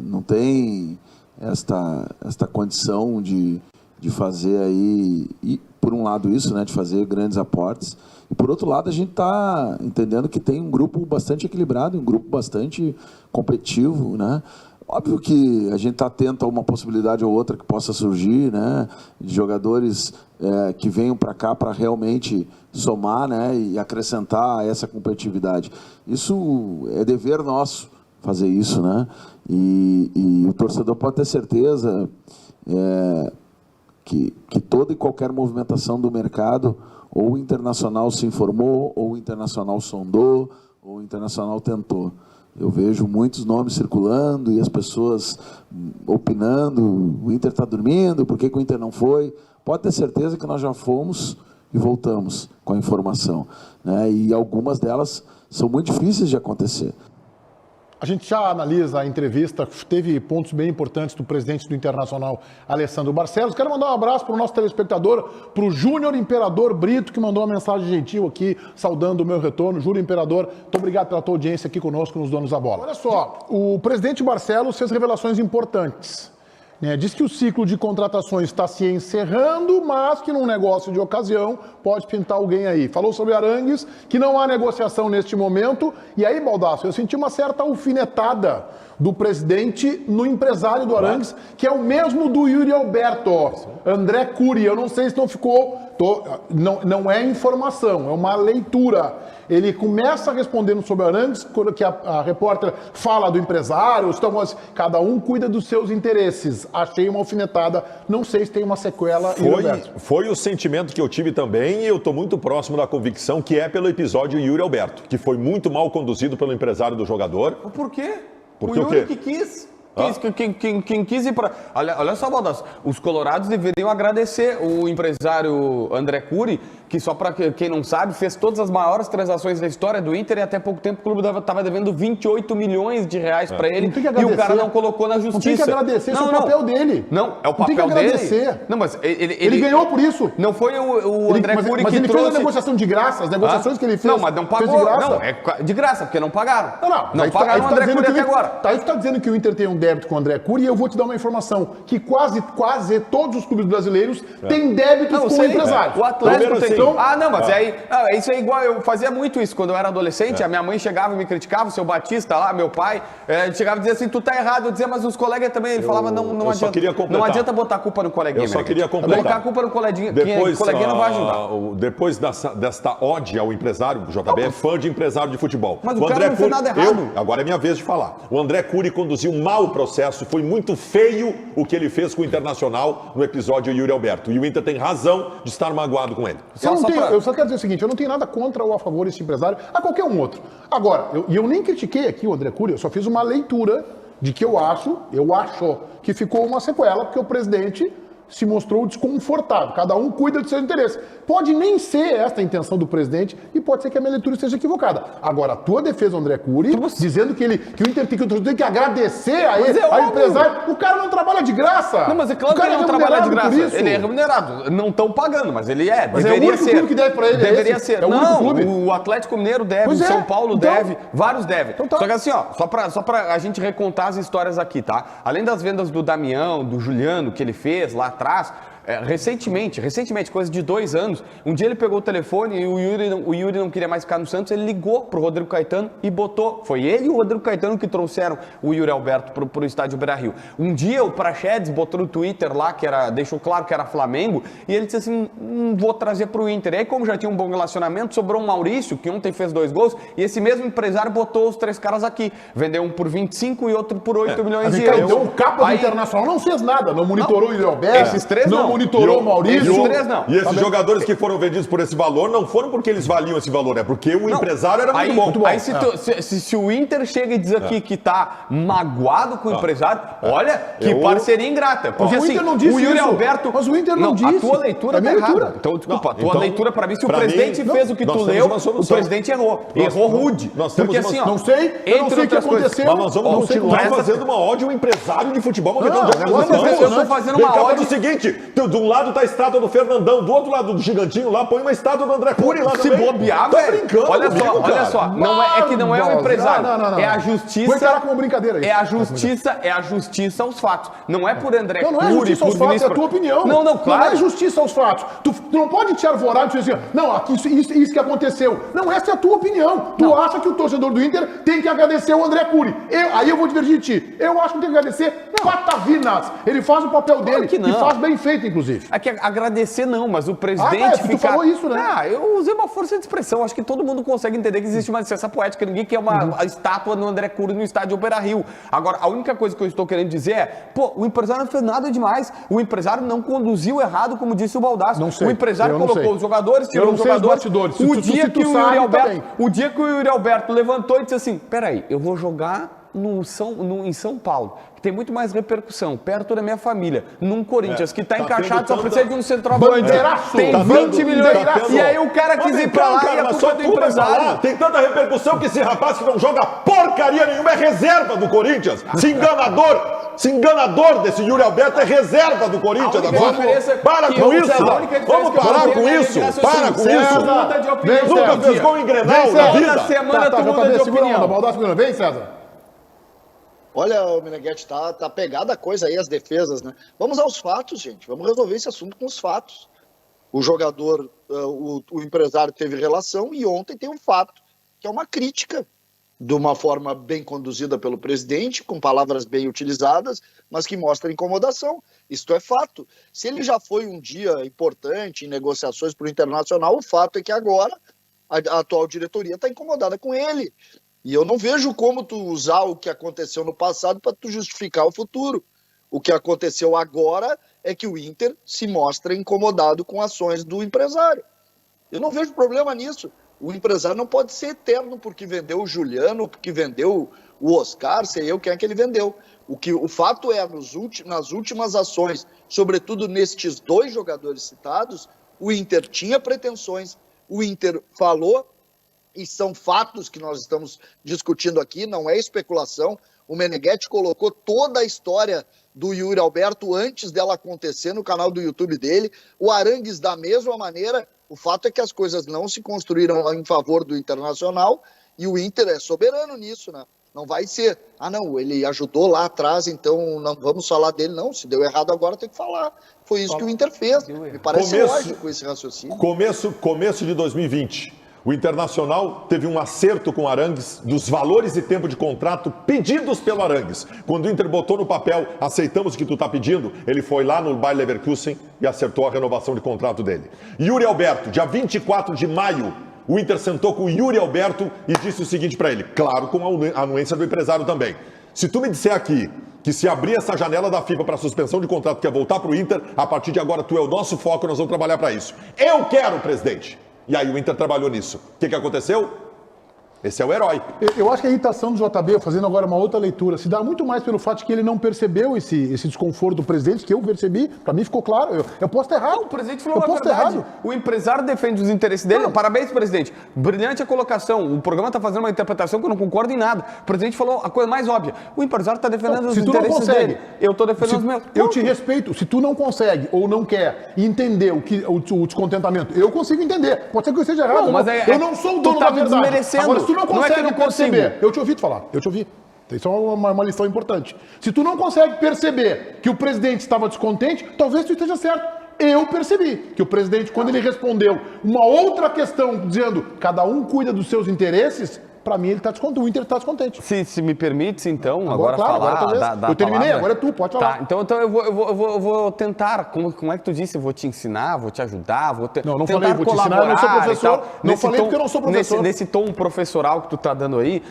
não tem esta condição de fazer aí, e por um lado isso, né, de fazer grandes aportes, e por outro lado a gente está entendendo que tem um grupo bastante equilibrado, um grupo bastante competitivo, né? Óbvio que a gente está atento a uma possibilidade ou outra que possa surgir, né, de jogadores que venham para cá para realmente somar, né, e acrescentar essa competitividade. Isso é dever nosso fazer isso, né? E o torcedor pode ter certeza que toda e qualquer movimentação do mercado, ou o Internacional se informou, ou o Internacional sondou, ou o Internacional tentou. Eu vejo muitos nomes circulando e as pessoas opinando, o Inter está dormindo, por que o Inter não foi? Pode ter certeza que nós já fomos e voltamos com a informação, né? E algumas delas são muito difíceis de acontecer. A gente já analisa a entrevista, teve pontos bem importantes do presidente do Internacional, Alessandro Barcelos. Quero mandar um abraço para o nosso telespectador, para o Júnior Imperador Brito, que mandou uma mensagem gentil aqui, saudando o meu retorno. Júnior Imperador, muito obrigado pela tua audiência aqui conosco nos Donos da Bola. Olha só, o presidente Barcelos fez revelações importantes. Diz que o ciclo de contratações está se encerrando, mas que num negócio de ocasião pode pintar alguém aí. Falou sobre Arangues, que não há negociação neste momento. E aí, Baldasso, eu senti uma certa alfinetada do presidente no empresário do Arangues, que é o mesmo do Yuri Alberto, André Curi. Eu não sei se não ficou... Não é informação, é uma leitura. Ele começa respondendo sobre Arangues, quando que a repórter fala do empresário, cada um cuida dos seus interesses. Achei uma alfinetada, não sei se tem uma sequela. Foi o sentimento que eu tive também, e eu estou muito próximo da convicção que é pelo episódio Yuri Alberto, que foi muito mal conduzido pelo empresário do jogador. Por quê? Porque o Yuri que quis. Quem quis ir para... Olha só, Baldasso, os colorados deveriam agradecer o empresário André Curi, que só para quem não sabe, fez todas as maiores transações da história do Inter e até pouco tempo o clube estava devendo 28 milhões de reais para ele e o cara não colocou na justiça. Não tem que agradecer, isso é o papel dele. Não, é o papel dele. Não tem que agradecer. Não, mas ele ganhou por isso. Não foi o André Curi que trouxe... Mas ele fez a negociação de graça, as negociações que ele fez. Não, mas não pagou. Não, é de graça, porque não pagaram. Não pagaram o André Curi até agora. Tá, aí tu tá dizendo que o Inter tem um débito com o André Curi e eu vou te dar uma informação, que quase todos os clubes brasileiros têm débitos com o empresário. O Atlético tem. Então, não, mas isso é igual, eu fazia muito isso quando eu era adolescente, a minha mãe chegava e me criticava, o seu Batista lá, meu pai, chegava e dizia assim, tu tá errado, eu dizia, mas os colegas também, ele falava, não adianta botar a culpa no coleguinha. Eu só queria completar. Colocar a culpa no coleguinha não vai ajudar. Depois desta ode ao empresário, o JB é fã de empresário de futebol. Mas o cara não fez nada errado. Agora é minha vez de falar. O André Curi conduziu mal o processo, foi muito feio o que ele fez com o Internacional no episódio Yuri Alberto. E o Inter tem razão de estar magoado com ele. Eu só quero dizer o seguinte, eu não tenho nada contra ou a favor desse empresário, a qualquer um outro. Agora, eu nem critiquei aqui o André Curi, eu só fiz uma leitura de que eu acho que ficou uma sequela, porque o presidente se mostrou desconfortável. Cada um cuida dos seus interesses. Pode nem ser esta a intenção do presidente e pode ser que a minha leitura esteja equivocada. Agora, a tua defesa, André Curi, dizendo que o Inter tem que agradecer a ele, ao empresário, o cara não trabalha de graça. Não, mas é claro que ele não trabalha de graça. Ele é remunerado. Não estão pagando, mas ele é. Mas deveria ser. É o único clube que deve para ele. Deveria ser. É o único clube. O Atlético Mineiro deve, o São Paulo deve, vários devem. Então, só que assim, só pra a gente recontar as histórias aqui, tá? Além das vendas do Damião, do Juliano, que ele fez lá atrás, recentemente, coisa de 2 anos, um dia ele pegou o telefone e o Yuri não queria mais ficar no Santos, ele ligou pro Rodrigo Caetano e botou. Foi ele e o Rodrigo Caetano que trouxeram o Yuri Alberto pro estádio Beira-Rio. Um dia o Praxedes botou no Twitter lá, deixou claro que era Flamengo, e ele disse assim, vou trazer pro Inter. E aí, como já tinha um bom relacionamento, sobrou um Maurício, que ontem fez 2 gols, e esse mesmo empresário botou os 3 caras aqui. Vendeu um por 25 e outro por 8 milhões de euros. Então o capa do Internacional não fez nada, não monitorou o Yuri Alberto. Esses 3 não. Monitorou o Maurício. E esses jogadores que foram vendidos por esse valor não foram porque eles valiam esse valor, é porque o empresário era muito bom. Aí se o Inter chega e diz aqui que tá magoado com o empresário, olha que parceria ingrata. Porque o Inter não disse o Yuri isso. Alberto... Mas o Inter não disse. A tua leitura tá errada. Então, desculpa, a tua leitura pra mim, se o presidente fez o que tu leu, o presidente errou. Errou rude. Porque assim, não sei o que aconteceu. Mas nós vamos continuar fazendo uma ódio ao empresário de futebol. Eu tô fazendo uma ódio... o seguinte, de um lado tá a estátua do Fernandão, do outro lado do Gigantinho lá, põe uma estátua do André Curi lá também. Se bobear, velho. Olha só. Não é o empresário. É a justiça. Põe cara como brincadeira aí. É a justiça aos fatos. Não é por André Curi, não é justiça aos fatos, é a tua opinião. Não, claro. Não é justiça aos fatos. Tu não pode te arvorar e dizer assim, não, aqui isso que aconteceu. Não, essa é a tua opinião. Tu acha que o torcedor do Inter tem que agradecer o André Curi. Aí eu vou divergir de ti. Eu acho que tem que agradecer Patavinas. Ele faz o papel dele e faz bem feito, inclusive. É que agradecer não, mas o presidente tu falou isso, né? Eu usei uma força de expressão. Acho que todo mundo consegue entender que existe uma licença poética. Ninguém quer uma estátua do André Curi no estádio Beira-Rio. Agora, a única coisa que eu estou querendo dizer é, o empresário não fez nada demais. O empresário não conduziu errado, como disse o Baldasso. Não sei. O empresário colocou os jogadores, tirou os jogadores. O dia que o Yuri Alberto levantou e disse assim, peraí, eu vou jogar em São Paulo, que tem muito mais repercussão, perto da minha família, num Corinthians que está encaixado, só precisa de um centroavante, tem 20 milhões, e aí o cara quis ir pra lá e a culpa do empresário. Tem tanta repercussão que esse rapaz que não joga porcaria nenhuma é reserva do Corinthians. Se enganador desse Yuri Alberto é reserva do Corinthians agora. Para com isso! Vamos parar com isso! Para com isso! Nunca fez gol em Grenal na vida! Toda semana tu muda de opinião. Vem, César. Olha, o Meneghetti, tá pegada a coisa aí, as defesas, né? Vamos aos fatos, gente. Vamos resolver esse assunto com os fatos. O jogador, o empresário teve relação e ontem tem um fato, que é uma crítica de uma forma bem conduzida pelo presidente, com palavras bem utilizadas, mas que mostra incomodação. Isto é fato. Se ele já foi um dia importante em negociações para o Internacional, o fato é que agora a atual diretoria está incomodada com ele. E eu não vejo como tu usar o que aconteceu no passado para tu justificar o futuro. O que aconteceu agora é que o Inter se mostra incomodado com ações do empresário. Eu não vejo problema nisso. O empresário não pode ser eterno porque vendeu o Juliano, porque vendeu o Oscar, sei eu quem é que ele vendeu. O fato é, nas últimas ações, sobretudo nestes 2 jogadores citados, o Inter tinha pretensões, o Inter falou, e são fatos que nós estamos discutindo aqui, não é especulação. O Meneghetti colocou toda a história do Yuri Alberto antes dela acontecer no canal do YouTube dele. O Arangues, da mesma maneira. O fato é que as coisas não se construíram em favor do Internacional e o Inter é soberano nisso, né? Não vai ser, não, ele ajudou lá atrás, então não vamos falar dele, não. Se deu errado agora, tem que falar. Foi isso que o Inter fez. Me parece lógico esse raciocínio. Começo de 2020. O Internacional teve um acerto com o Arangues dos valores e tempo de contrato pedidos pelo Arangues. Quando o Inter botou no papel, aceitamos o que tu está pedindo, ele foi lá no Bayer Leverkusen e acertou a renovação de contrato dele. Yuri Alberto, dia 24 de maio, o Inter sentou com o Yuri Alberto e disse o seguinte para ele, claro, com a anuência do empresário também. Se tu me disser aqui que se abrir essa janela da FIFA para suspensão de contrato, quer voltar para o Inter, a partir de agora tu é o nosso foco, nós vamos trabalhar para isso. Eu quero, presidente! E aí o Inter trabalhou nisso. O que aconteceu? Esse é o herói. Eu acho que a irritação do JB, fazendo agora uma outra leitura, se dá muito mais pelo fato de que ele não percebeu esse desconforto do presidente, que eu percebi, pra mim ficou claro. Eu posso estar errado. Não, o presidente falou a verdade. O empresário defende os interesses dele. Não, parabéns, presidente. Brilhante a colocação. O programa está fazendo uma interpretação que eu não concordo em nada. O presidente falou a coisa mais óbvia. O empresário está defendendo os interesses dele. Eu estou defendendo os meus. Eu te respeito. Se tu não consegue ou não quer entender o descontentamento, eu consigo entender. Pode ser que eu esteja errado. Não, mas eu não sou o dono da verdade. Desmerecendo. Agora, se tu não consegue perceber, consigo. eu te ouvi falar, Isso é uma lição importante. Se tu não consegue perceber que o presidente estava descontente, talvez tu esteja certo. Eu percebi que o presidente, quando ele respondeu uma outra questão, dizendo cada um cuida dos seus interesses, pra mim ele tá descontente, o Inter tá descontente. Se me permite, então, agora claro, falar agora da eu terminei, palavra. agora é tu, pode falar. Tá, então eu vou tentar, como é que tu disse, eu vou te ensinar, vou te ajudar, vou não tentar falei, vou te ensinar, eu não sou professor, não falei porque eu não sou professor. Nesse tom professoral que tu tá dando aí,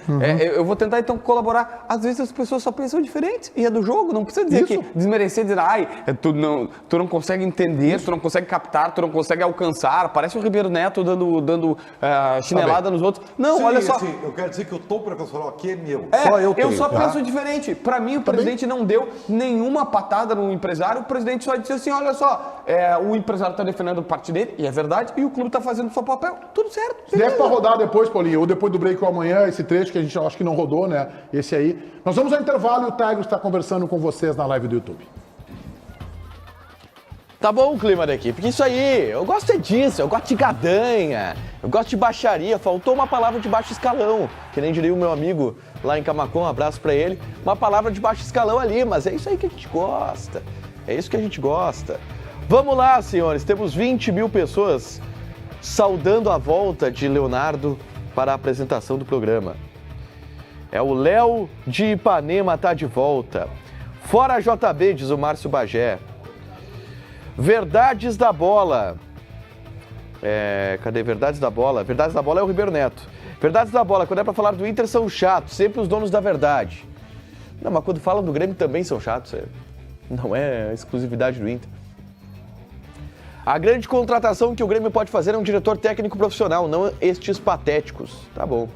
eu vou tentar então colaborar. Às vezes as pessoas só pensam diferente, e é do jogo, não precisa dizer que desmerecer, dizer, tu não consegue entender, tu não consegue captar, tu não consegue alcançar, parece o Ribeiro Neto dando chinelada nos outros. Não, olha só. Assim, eu quero dizer que o tom profissional aqui é meu. Só eu tenho. Eu só penso diferente. Para mim, o presidente não deu nenhuma patada no empresário. O presidente só disse assim, olha só, o empresário está defendendo parte dele, e é verdade, e o clube está fazendo o seu papel. Tudo certo. Deve para rodar depois, Paulinho, ou depois do break ou amanhã, esse trecho que a gente acho que não rodou, né? Esse aí. Nós vamos ao intervalo e o Tigres está conversando com vocês na live do YouTube. Tá bom o clima da equipe, porque isso aí, eu gosto é disso, eu gosto de gadanha, eu gosto de baixaria, faltou uma palavra de baixo escalão, que nem diria o meu amigo lá em Camaquã, um abraço pra ele, uma palavra de baixo escalão ali, mas é isso aí que a gente gosta, é isso que a gente gosta. Vamos lá, senhores, temos 20 mil pessoas saudando a volta de Leonardo para a apresentação do programa. É o Léo de Ipanema tá de volta. Fora JB, diz o Márcio Bagé. Verdades da bola. Cadê Verdades da bola? Verdades da bola é o Ribeiro Neto. Verdades da bola, quando é pra falar do Inter, são chatos, sempre os donos da verdade. Não, mas quando falam do Grêmio também são chatos. Não é exclusividade do Inter. A grande contratação que o Grêmio pode fazer é um diretor técnico profissional, não estes patéticos. Tá bom.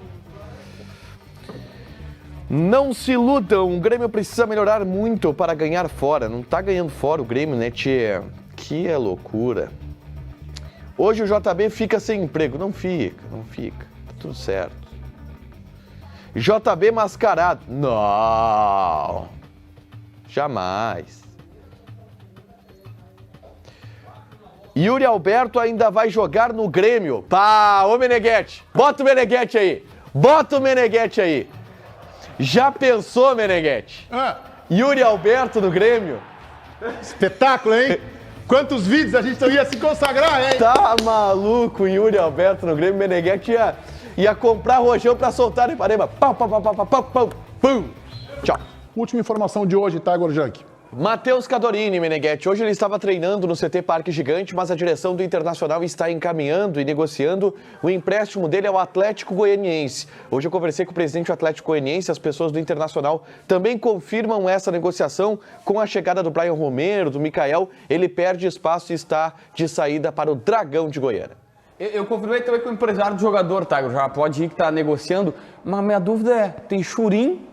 Não se iludam, o Grêmio precisa melhorar muito para ganhar fora. Não tá ganhando fora o Grêmio, né, tchê? Que é loucura. Hoje o JB fica sem emprego. Não fica. Tá tudo certo. JB mascarado. Não. Jamais. Yuri Alberto ainda vai jogar no Grêmio. Pá, ô Meneghetti. Bota o Meneghetti aí. Já pensou, Meneghetti? Yuri Alberto do Grêmio? Espetáculo, hein? Quantos vídeos a gente não ia se consagrar, hein? Tá maluco, Yuri Alberto no Grêmio. Meneghetti ia comprar rojão pra soltar em Parema. Pau, pau, pau, pau, pau, pau, pum. Tchau. Última informação de hoje, tá, Gorjunk? Matheus Cadorini, Meneghetti. Hoje ele estava treinando no CT Parque Gigante, mas a direção do Internacional está encaminhando e negociando o empréstimo dele ao Atlético Goianiense. Hoje eu conversei com o presidente do Atlético Goianiense, as pessoas do Internacional também confirmam essa negociação com a chegada do Brian Romero, do Mikael. Ele perde espaço e está de saída para o Dragão de Goiânia. Eu confirmei também com o empresário do jogador, tá? Já pode ir que está negociando, mas minha dúvida é, tem Churin,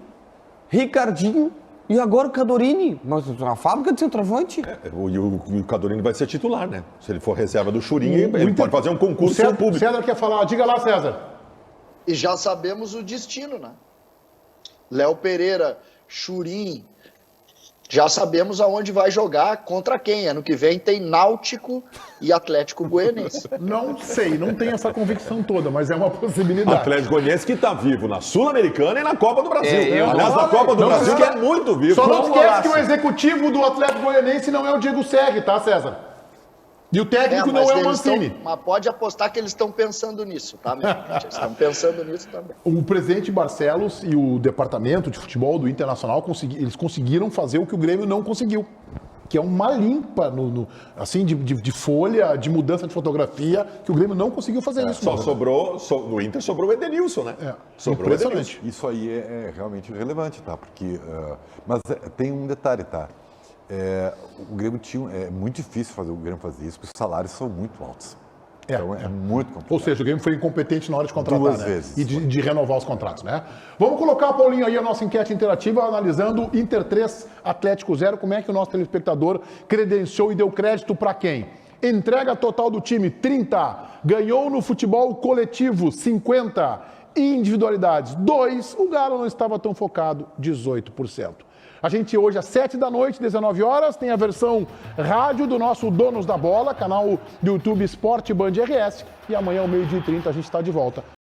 Ricardinho e agora o Cadorini, mas uma fábrica de centroavante. O Cadorini vai ser titular, né? Se ele for reserva do Churin, ele pode fazer um concurso público. César quer falar, diga lá, César. E já sabemos o destino, né? Léo Pereira, Churin, já sabemos aonde vai jogar, contra quem. Ano que vem tem Náutico e Atlético Goianiense. Não sei, não tenho essa convicção toda, mas é uma possibilidade. Atlético Goianiense que está vivo na Sul-Americana e na Copa do Brasil. Eu Aliás, não- na Copa do não Brasil esquece- que é muito vivo. Só não Vamos esquece lá, que o executivo do Atlético Goianiense não é o Diego Serri, tá, César? E o técnico não é o Mancini. Mas pode apostar que eles estão pensando nisso, tá, meu? Eles estão pensando nisso também. O presidente Barcelos e o departamento de futebol do Internacional eles conseguiram fazer o que o Grêmio não conseguiu. Que é uma limpa assim, de folha, de mudança de fotografia, que o Grêmio não conseguiu fazer isso. Só mano. sobrou, no Inter sobrou o Edenilson, né? Sobrou o Impressionante. Edenilson. Isso aí é realmente relevante, tá? Porque, mas tem um detalhe, tá? O Grêmio é muito difícil fazer o Grêmio fazer isso, porque os salários são muito altos. Então é muito complicado. Ou seja, o Grêmio foi incompetente na hora de contratar, Duas né? vezes. E de renovar os contratos, né? Vamos colocar, Paulinho, aí a nossa enquete interativa analisando Inter 3, Atlético 0. Como é que o nosso telespectador credenciou e deu crédito para quem? Entrega total do time, 30. Ganhou no futebol coletivo, 50. Individualidades, 2. O Galo não estava tão focado, 18%. A gente hoje às 7 da noite, 19 horas, tem a versão rádio do nosso Donos da Bola, canal do YouTube Esporte Band RS. E amanhã ao 12h30 a gente está de volta.